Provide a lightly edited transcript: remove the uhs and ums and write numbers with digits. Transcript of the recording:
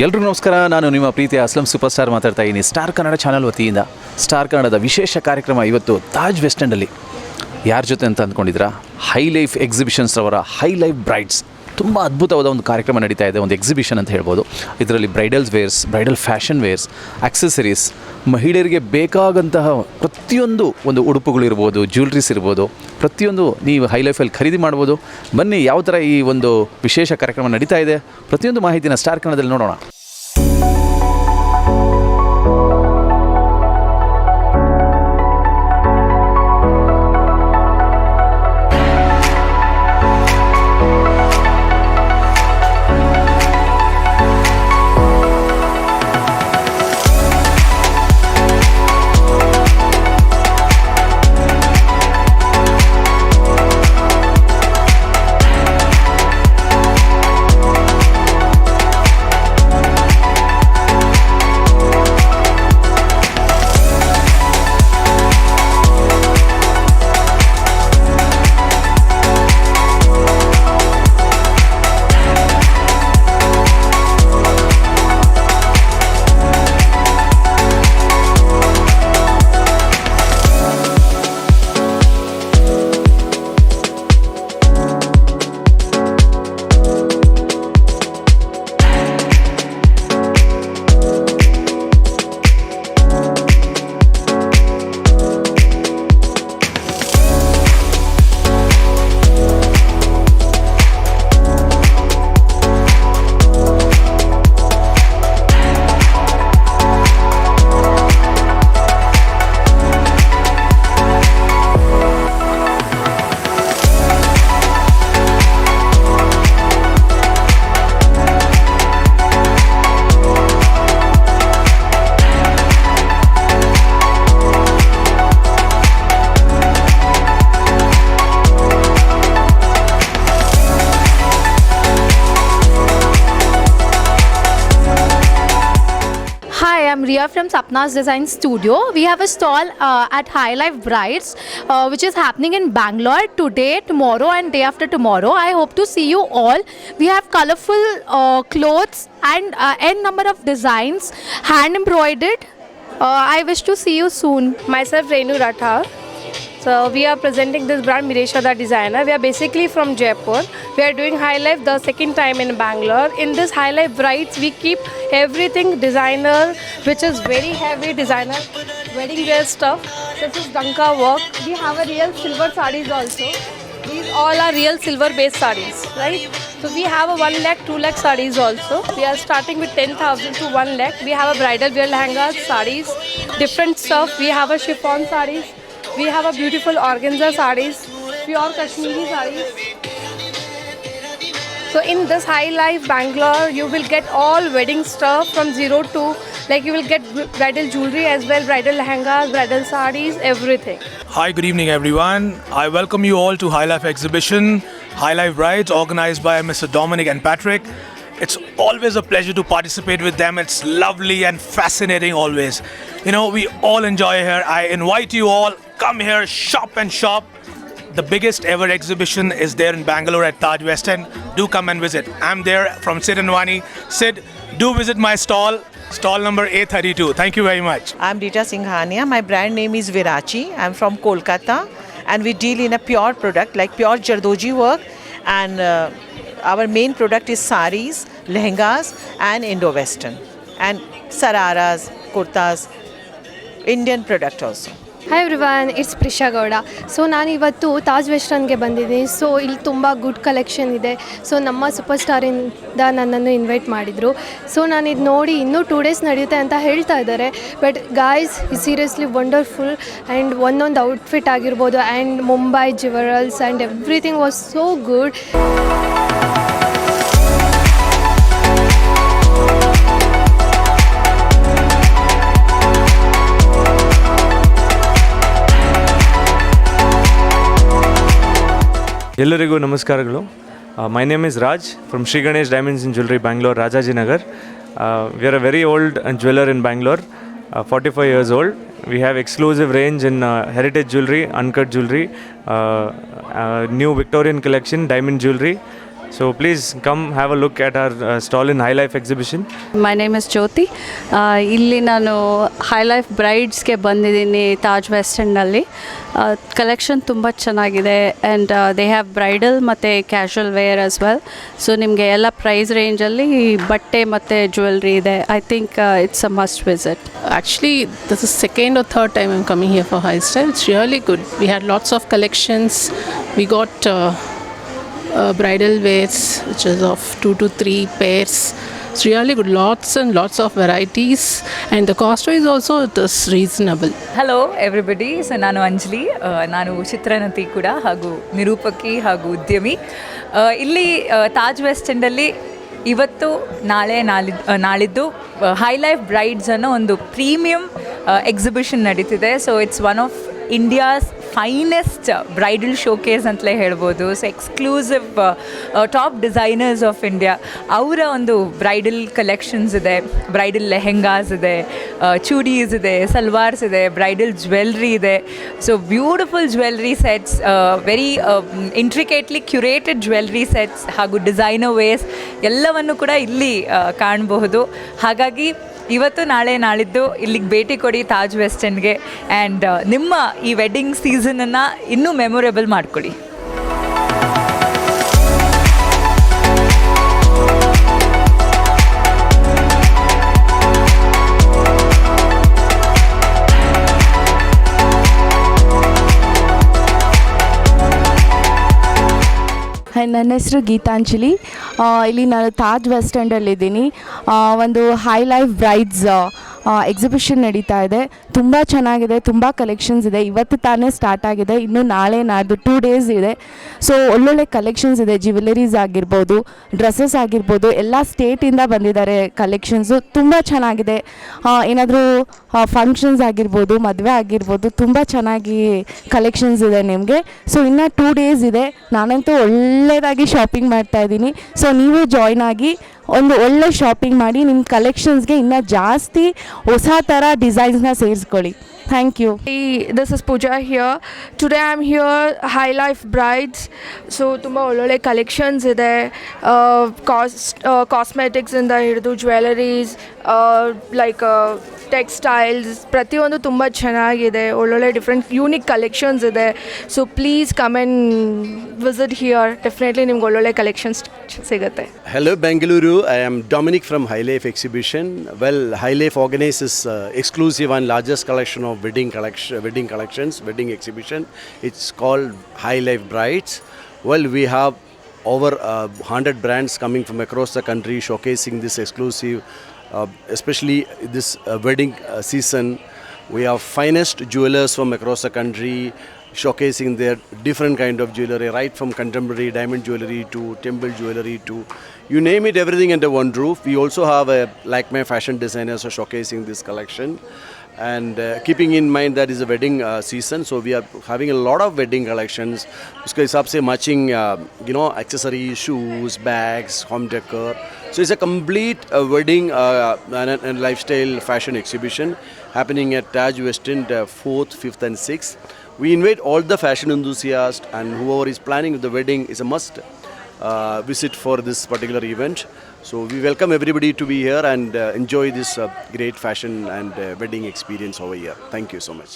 ಎಲ್ರಿಗೂ ನಮಸ್ಕಾರ. ನಾನು ನಿಮ್ಮ ಪ್ರೀತಿಯ ಅಸ್ಲಂ ಸೂಪರ್ ಸ್ಟಾರ್ ಮಾತಾಡ್ತಾ ಇದ್ದೀನಿ ಸ್ಟಾರ್ ಕನ್ನಡ ಚಾನಲ್ ವತಿಯಿಂದ. ಸ್ಟಾರ್ ಕನ್ನಡದ ವಿಶೇಷ ಕಾರ್ಯಕ್ರಮ ಇವತ್ತು ತಾಜ್ ವೆಸ್ಟ್ ಎಂಡಲ್ಲಿ. ಯಾರ ಜೊತೆ ಅಂತ ಅಂದ್ಕೊಂಡಿದ್ದೀರಾ? ಹೈ ಲೈಫ್ ಎಕ್ಸಿಬಿಷನ್ಸ್ ಅವರ ಹೈ ಲೈಫ್ ಬ್ರೈಡ್ಸ್ ತುಂಬ ಅದ್ಭುತವಾದ ಒಂದು ಕಾರ್ಯಕ್ರಮ ನಡೀತಾ ಇದೆ, ಒಂದು ಎಕ್ಸಿಬಿಷನ್ ಅಂತ ಹೇಳ್ಬೋದು. ಇದರಲ್ಲಿ bridals wares, bridal fashion wares, accessories, ಮಹಿಳೆಯರಿಗೆ ಬೇಕಾದಂತಹ ಪ್ರತಿಯೊಂದು ಒಂದು ಉಡುಪುಗಳಿರ್ಬೋದು, ಜ್ಯುವೆಲ್ರೀಸ್ ಇರ್ಬೋದು, ಪ್ರತಿಯೊಂದು ನೀವು ಹೈ ಲೈಫಲ್ಲಿ ಖರೀದಿ ಮಾಡ್ಬೋದು. ಬನ್ನಿ, ಯಾವ ಥರ ಈ ಒಂದು ವಿಶೇಷ ಕಾರ್ಯಕ್ರಮ ನಡೀತಾ ಇದೆ, ಪ್ರತಿಯೊಂದು ಮಾಹಿತಿನ ಸ್ಟಾರ್ ಕನ್ನಡದಲ್ಲಿ ನೋಡೋಣ. I'm Ria from Sapna's Design Studio. We have a stall at High Life Brides, which is happening in Bangalore today, tomorrow, and day after tomorrow. I hope to see you all. We have colorful clothes and n number of designs, hand embroidered. I wish to see you soon. Myself Renu Rathar. So we are presenting this brand Miresha the designer. We are basically from Jaipur. We are doing High Life the second time in Bangalore. In this High Life Brides, we keep everything designer, which is very heavy designer, wedding wear stuff. This is Danka work. We have a real silver sarees also. These all are real silver based sarees, right? So we have a 1 lakh, 2 lakh sarees also. We are starting with 10,000 to 1 lakh. We have a bridal wear lehengas, sarees, different stuff. We have a chiffon sarees. We have a beautiful organza sarees, pure Kashmiri sarees. So in this High Life Bangalore, you will get all wedding stuff from 0 to, like you will get bridal jewelry as well, bridal lehengas, bridal sarees, everything. Hi, good evening everyone. I welcome you all to High Life Exhibition, High Life Brides, organized by Mr. Dominic and Patrick. It's always a pleasure to participate with them. It's lovely and fascinating always. You know, we all enjoy here. I invite you all, come here, shop and shop. The biggest ever exhibition is there in Bangalore at Taj West End. Do come and visit. I'm there from Sid and Vani. Sid, do visit my stall number A32. Thank you very much. I'm Rita Singhania. My brand name is Virachi. I'm from Kolkata and we deal in a pure product like pure Jardoji work, and our main product is saris, lehengas and Indo-Western and sararas, kurtas, Indian product also. Hi everyone, it's Prisha Gowda. So ನಾನಿವತ್ತು ತಾಜ್ ವೆಸ್ಟರ್ನ್ಗೆ ಬಂದಿದ್ದೀನಿ. So ಇಲ್ಲಿ ತುಂಬ good collection ಇದೆ. So ನಮ್ಮ super ಸ್ಟಾರಿಂದ ನನ್ನನ್ನು invite ಮಾಡಿದರು. So ನಾನು ಇದು ನೋಡಿ ಇನ್ನೂ 2 days ನಡೆಯುತ್ತೆ ಅಂತ ಹೇಳ್ತಾ ಇದ್ದಾರೆ. But guys, seriously wonderful. And ಒಂದೊಂದು ಔಟ್ಫಿಟ್ ಆಗಿರ್ಬೋದು, and Mumbai jewellers and everything was so good. ಎಲ್ಲರಿಗೂ ನಮಸ್ಕಾರಗಳು. ಮೈ name is Raj from Shri Ganesh diamonds in jewellery Bangalore, Rajajinagar. We are a very old jeweler in Bangalore, 45 years old. We have exclusive range in heritage jewelry, uncut jewelry, new Victorian collection, diamond jewelry. So please come have a look at our stall in High Life Exhibition. My name is Jyoti. ಇಲ್ಲಿ ನಾನು high life ಬ್ರೈಡ್ಸ್ಗೆ ಬಂದಿದ್ದೀನಿ Taj West ಎಂಡಲ್ಲಿ. Collection ತುಂಬ ಚೆನ್ನಾಗಿದೆ and they have bridal ಮತ್ತು casual wear as well. So ನಿಮಗೆ ಎಲ್ಲ price ರೇಂಜಲ್ಲಿ ಬಟ್ಟೆ ಮತ್ತು ಜ್ಯುವೆಲ್ರಿ ಇದೆ. I think it's a must visit. Actually, this is second or third time I'm coming here for High Style. It's really good. We had lots of collections. We got bridal wears, which is of 2 to 3 pairs. It's really good. Lots and lots of varieties, and the cost wise also it is reasonable. Hello everybody. So ನಾನು ಅಂಜಲಿ, ನಾನು ಚಿತ್ರನಟಿ ಕೂಡ ಹಾಗೂ ನಿರೂಪಕಿ ಹಾಗೂ ಉದ್ಯಮಿ. ಇಲ್ಲಿ Taj West ಎಂಡಲ್ಲಿ ಇವತ್ತು ನಾಳಿದ್ದು high life Brides ಅನ್ನೋ ಒಂದು ಪ್ರೀಮಿಯಂ ಎಕ್ಸಿಬಿಷನ್ ನಡೀತಿದೆ. So it's one of India's finest bridal showcase ಅಂತಲೇ ಹೇಳ್ಬೋದು. So exclusive top designers of India ಅವರ ಒಂದು ಬ್ರೈಡಲ್ ಕಲೆಕ್ಷನ್ಸ್ ಇದೆ. ಬ್ರೈಡಲ್ ಲೆಹೆಂಗಾಸ್ ಇದೆ, ಚೂಡೀಸ್ ಇದೆ, ಸಲ್ವಾರ್ಸ್ ಇದೆ, ಬ್ರೈಡಲ್ ಜ್ಯುವೆಲ್ರಿ ಇದೆ. So beautiful jewellery sets, very intricately curated jewellery sets ಹಾಗೂ ಡಿಸೈನರ್ ವೇರ್ಸ್ ಎಲ್ಲವನ್ನು ಕೂಡ ಇಲ್ಲಿ ಕಾಣಬಹುದು. ಹಾಗಾಗಿ ಇವತ್ತು ನಾಳಿದ್ದು ಇಲ್ಲಿಗೆ ಭೇಟಿ ಕೊಡಿ ತಾಜ್ ವೆಸ್ಟ್ ಎಂಡ್ಗೆ ಆ್ಯಂಡ್ ನಿಮ್ಮ ಈ ವೆಡ್ಡಿಂಗ್ ಸೀಸನನ್ನು ಇನ್ನೂ ಮೆಮೊರೇಬಲ್ ಮಾಡಿಕೊಡಿ. ನನ್ನ ಹೆಸರು ಗೀತಾಂಜಲಿ. ಇಲ್ಲಿ ನಾನು ತಾಜ್ ವೆಸ್ಟ್ ಎಂಡಲ್ಲಿದ್ದೀನಿ. ಒಂದು ಹೈ ಲೈಫ್ ಬ್ರೈಡ್ಸ್ ಎಕ್ಸಿಬಿಷನ್ ನಡೀತಾ ಇದೆ. ತುಂಬ ಚೆನ್ನಾಗಿದೆ, ತುಂಬ ಕಲೆಕ್ಷನ್ಸ್ ಇದೆ. ಇವತ್ತು ತಾನೇ ಸ್ಟಾರ್ಟ್ ಆಗಿದೆ, ಇನ್ನು ನಾಳೆ ನಾಡ್ದು 2 days ಇದೆ. ಸೊ ಒಳ್ಳೊಳ್ಳೆ ಕಲೆಕ್ಷನ್ಸ್ ಇದೆ. ಜ್ಯುವೆಲರೀಸ್ ಆಗಿರ್ಬೋದು, ಡ್ರೆಸ್ಸಸ್ ಆಗಿರ್ಬೋದು, ಎಲ್ಲ ಸ್ಟೇಟಿಂದ ಬಂದಿದ್ದಾರೆ ಕಲೆಕ್ಷನ್ಸು. ತುಂಬ ಚೆನ್ನಾಗಿದೆ. ಏನಾದರೂ ಫಂಕ್ಷನ್ಸ್ ಆಗಿರ್ಬೋದು, ಮದುವೆ ಆಗಿರ್ಬೋದು, ತುಂಬ ಚೆನ್ನಾಗಿ ಕಲೆಕ್ಷನ್ಸ್ ಇದೆ ನಿಮಗೆ. ಸೊ ಇನ್ನು 2 days ಇದೆ. ನಾನಂತೂ ಒಳ್ಳೆಯದಾಗಿ ಶಾಪಿಂಗ್ ಮಾಡ್ತಾಯಿದ್ದೀನಿ. ಸೊ ನೀವು ಜಾಯ್ನ್ ಆಗಿ ಒಂದು ಒಳ್ಳೆ ಶಾಪಿಂಗ್ ಮಾಡಿ ನಿಮ್ಮ ಕಲೆಕ್ಷನ್ಸ್ಗೆ ಇನ್ನೂ ಜಾಸ್ತಿ ಹೊಸ ಥರ ಡಿಸೈನ್ಸ್ನ ಸೇರಿಸ್ಕೊಳ್ಳಿ. Thank you. This is Pooja here. Today I'm here High Life Brides. So ತುಂಬ ಒಳ್ಳೊಳ್ಳೆ ಕಲೆಕ್ಷನ್ಸ್ ಇದೆ. ಕಾಸ್ಮೆಟಿಕ್ಸ್ ಇಂದ ಹಿಡಿದು ಜ್ಯುವೆಲರೀಸ್, ಲೈಕ್ ಟೆಕ್ಸ್ಟೈಲ್ಸ್, ಪ್ರತಿಯೊಂದು ತುಂಬ ಚೆನ್ನಾಗಿದೆ. ಒಳ್ಳೊಳ್ಳೆ ಡಿಫ್ರೆಂಟ್ ಯೂನಿಕ್ ಕಲೆಕ್ಷನ್ಸ್ ಇದೆ. So please come and visit here. Definitely ನಿಮ್ಗೆ ಒಳ್ಳೊಳ್ಳೆ ಕಲೆಕ್ಷನ್ಸ್ ಸಿಗುತ್ತೆ. Hello Bengaluru, I am Dominic from High Life Exhibition. Well, High Life organizes exclusive and largest collection of wedding exhibition. It's called High Life Brides. Well, we have over 100 brands coming from across the country showcasing this exclusive, especially this wedding season. We have finest jewelers from across the country showcasing their different kind of jewelry, right from contemporary diamond jewelry to temple jewelry to you name it, everything under one roof. We also have like my fashion designers are showcasing this collection. And keeping in mind that is a wedding season, so we are having a lot of wedding collections. Uske hisab se matching accessories, shoes, bags, home decor. So it's a complete wedding and lifestyle fashion exhibition happening at Taj West End 4th, 5th and 6th. We invite all the fashion enthusiasts and whoever is planning the wedding is a must visit for this particular event. So we welcome everybody to be here and enjoy this great fashion and wedding experience over here. Thank you so much.